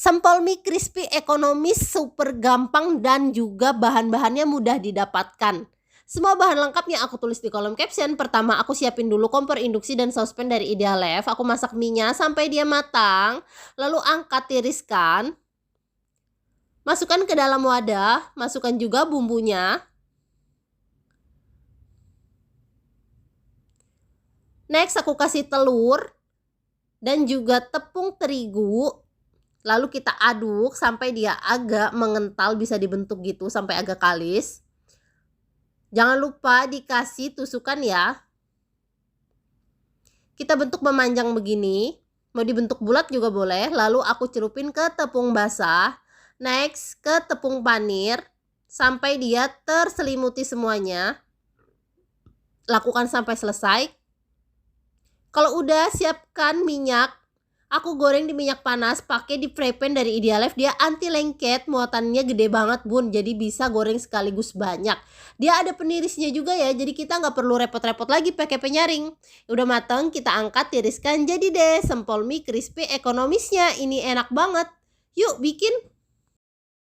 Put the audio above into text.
Sempol mie crispy ekonomis, super gampang dan juga bahan-bahannya mudah didapatkan. Semua bahan lengkapnya aku tulis di kolom caption. Pertama, aku siapin dulu kompor induksi dan saucepan dari Idealef. Aku masak mie-nya sampai dia matang, lalu angkat tiriskan. Masukkan ke dalam wadah, masukkan juga bumbunya. Next, aku kasih telur dan juga tepung terigu. Lalu kita aduk sampai dia agak mengental, bisa dibentuk gitu sampai agak kalis. Jangan lupa dikasih tusukan ya. Kita bentuk memanjang begini. Mau dibentuk bulat juga boleh. Lalu aku celupin ke tepung basah. Next ke tepung panir. Sampai dia terselimuti semuanya. Lakukan sampai selesai. Kalau udah, siapkan minyak. Aku goreng di minyak panas pakai di fry pan dari Idealef. Dia anti lengket, muatannya gede banget bun, jadi bisa goreng sekaligus banyak. Dia ada penirisnya juga ya, jadi kita nggak perlu repot-repot lagi pakai penyaring. Udah mateng, kita angkat, tiriskan, jadi deh sempol mie crispy ekonomisnya. Ini enak banget. Yuk bikin!